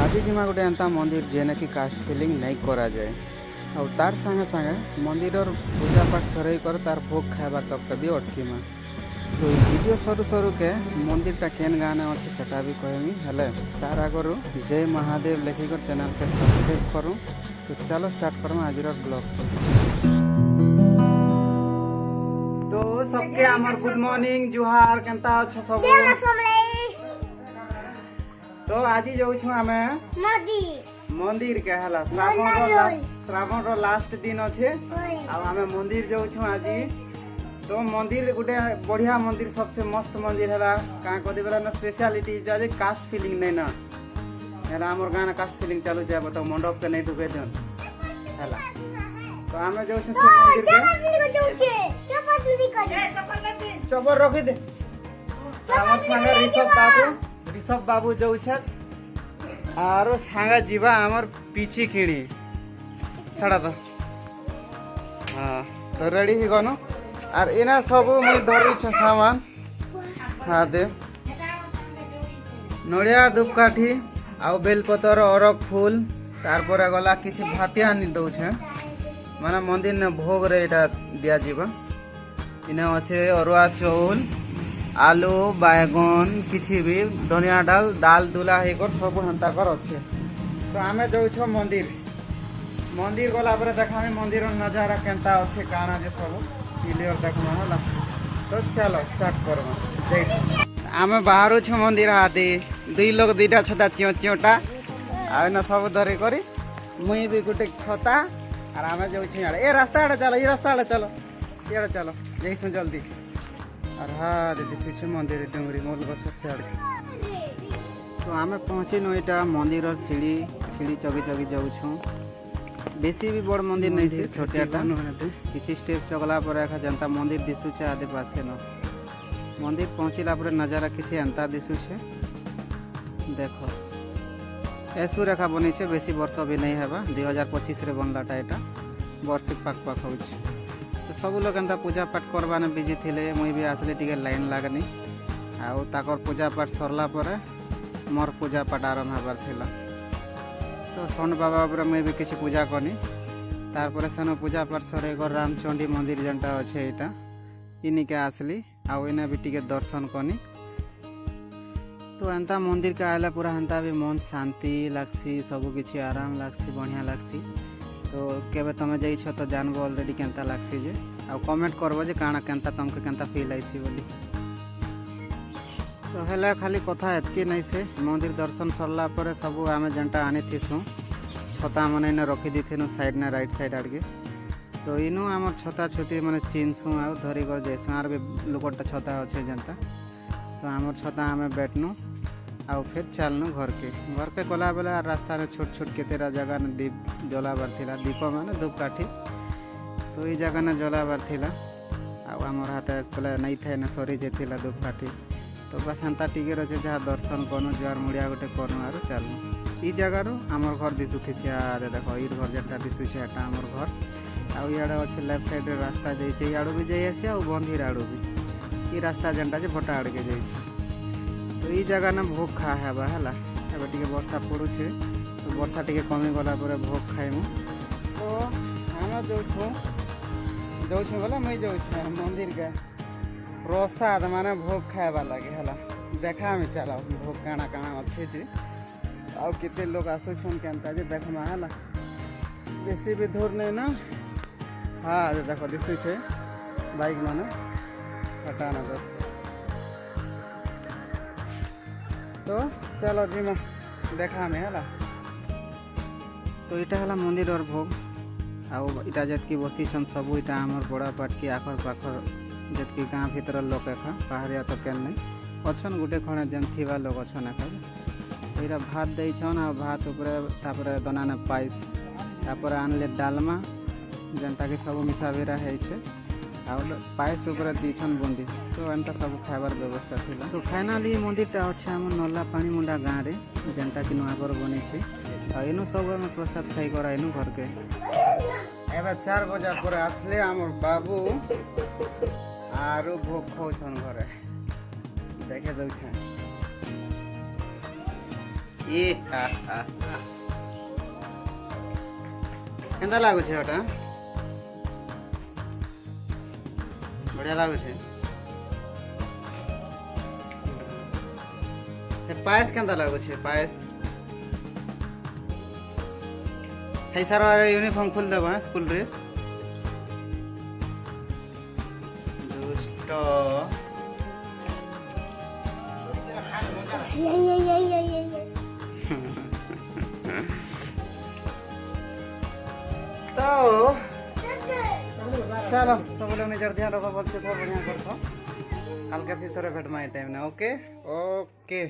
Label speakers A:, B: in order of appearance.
A: आज जिमा गोटे एंता मंदिर जेने कि कास्ट फिलिंग नहीं करा जाए और तार संगे संगे मंदिर पूजा पाठ सर कर तार भोग खाइबार तक भी अटकीमा। तो वीडियो सरू सरू के मंदिरटा केन गाने अच्छे सेटा भी कहमी हेले तार आगरू जय महादेव लिखिकर चैनल के सब्सक्राइब करूँ। तो चलो स्टार्ट करूँ आज ब्लॉग। तो सबके आमर गुड मॉर्निंग जुहार केनता अच्छे सब। तो आज जाऊँ आम मंदिर के हला श्रावण रो लास्ट दिन अच्छे आम मंदिर जाऊँ आज। तो मंदिर गोटे बढ़िया मंदिर सबसे मस्त मंदिर है क्या कदी बेला ना स्पेशलिटी जे कास्ट फिलिंग नहीं ना है आमर गाँव कास्ट फिलिंग चालू जाए बताओ मंडप के नहीं ढुके दिन है। तो आम जाऊँ चपर रखी दे ऋषभ बाबू जाऊँ आरो सांगा जीवा आमर पीछे खिणी छाड़ा तो हाँ तो रेडी ही गनु आर इना सब मुई धरी सामान हाँ दे नड़िया धूपकाठी आउ बेलपतर अरग फूल तारपर गला किसी भातिया आनी दौछे माने मंदिर ने भोग रे इटा दिया जीवा। इने अच्छे अरुआ चौल आलू बैगन किसी भी धनिया डाल दाल दुला होकर सब हेन्ता कर अच्छे। तो आम जाऊँ मंदिर मंदिर गला देखा मंदिर नजारा केनता अच्छे काना जे सब क्लियर देखमा होला। तो चलो स्टार्ट करमा आम बाहर छु मंदिर हाथी दुई लोग दुईटा छता चियोटा आ सब धरी करी मुई भी गोटे छता और आम जाऊँ ए रास्ता आड़े चलो ये रास्ता आड़े चलो ये चलो जैसु जल्दी और हाँ दीदी से मंदिर डुंगरी मोल गछर से आड़े। तो आम पहुँची नु इटा मंदिर सीढ़ी सीढ़ी चगी चगी जाऊँ बेसी भी बड़ मंदिर नहीं से छोटियाटा किसी स्टेप चगला पर एखा जनता मंदिर दिशुचे आदे पासे न मंदिर पहुँचला पर नजारा किसी एंता दिशुचे देखो ऐसु रेखा बनी छे बेसी वर्ष भी नहीं है 2025 रे बनलाटा एटा वर्ष पाक पाक हो। तो सब लोग एंता पूजा पाठ करवाने बिजी थिले मुई भी आसली टिके लाइन लागनी आउ ताकर पूजा पाठ सरला परे मोर पूजा पाठ आरंभ हबार थिला। तो सन बाबा पर मुई भी किसी पूजा करनी तार पर सेन पूजा पाठ सरे कर रामचंडी मंदिर जेनटा अच्छे एटा इनिके आसली आउ इने भी टिके दर्शन करनी। तो एंता मंदिर के आयला पूरा एंता भी मन शांति लागसी सब किछि आराम लागसी बढ़िया लागसी। तो केबे तमे जाइछ तो जानबो ऑलरेडी केनता लागसी जे आ कमेंट करबो जे काना केनता तुमके केनता फील आइसी बोली। तो हेला खाली कथा एतकी नहीं से मंदिर दर्शन सरला पर सब आमे जेनटा आनी थिसु छता मने ने रखी दिथिनु साइड ने राइट साइड आड़के। तो इनु आमर छता छती माने चिन्सु आ धरी कर जैसु आर भी लोकटा छता अच्छे जनता। तो आमर छता आमे बैठनु आउ फिर चलनु घर के गला बेला रास्ता में छोट छोट केतेरा जगह ने दीप जलाबार थिला दीप माने धूपकाठी। तो ये जगह ने जलाबार थिला आउ आमर हाथ बोले नहीं थे ना सरी जेथिला धूपकाठी। तो बस एंता टिके रचे जहाँ दर्शन करूँ जुआर मुड़िया गोटे करूँ आर चलनु ई जगार आमर घर दिशुथी आदे देख ई घर जेटा दिशुचे एटा आमर घर आउ इे अच्छे लेफ्ट साइड रास्ता जाइए इाड़ू भी जाइ आसी आ बंधीर आड़ू भी ई रास्ता जेनटा जे भटा आड़के जाइए। तो ई जगह ना भोग खा हेबा है टे वर्षा पड़ुचे तो वर्षा टे कमी गला भोग खाइमु। तो आम जाऊँ बोले मुई जाऊँ मंदिर के प्रसाद माने भोग खाइबा लगे है देखा में चला भोग काना काना अच्छे जे आउ केते लोग आसुछन केनता जे देखमा है बेसी भी दूर नहीं ना। हाँ देखो दिशु छे बाइक माने हटाना बस। तो चलो जी मैं देखा में है। तो इटा है मंदिर और भोग आउ इटा जतकी बसी छन सब इटा आमर बड़ा पाटकी आखर पाखर जतकी गाँव भीतर लोक एखा पहाड़िया तो केन नहीं अच्छन गोटे खणे जेन थिबा लोग अच्छन एखा। तो इटा भात दे छन आ भात ऊपर तापर दनाने पाइस तापर आनले डालमा जेनटा कि सब मिसा बेरा है छे आउ पायस ऊपर दीछन बुंदी। तो एंता सब खाइबार व्यवस्था थिला। तो फाइनाली मंदिरटा अच्छे आम नला पानी मुंडा गाँव रे जेनटा कि नुआगर बनी छे आ इनु सब आम प्रसाद खाई कर आइनु घर के। एबे 4 बजे पर आसले आमर बाबू आरु भोग खाउछन घरे देखे दउछन। ই হা হা হা। কেନ୍ତା ଲାଗୁଛି ওটা ବଢିଆ ଲାଗୁଛି ପାୟସ କେନ୍ତା ଲାଗୁଛି ପାୟସ ଖାଇସାର ୟୁନିଫର୍ମ ଖୋଲି ଦେବା ସ୍କୁଲ ଡ୍ରେସ୍ ଦୁଷ୍ଟ तो चलो सब लोग निजर ध्यान रखो बोलते थोड़ा बढ़िया कर कल के फिर थोड़े भेट माई टाइम ना ओके ओके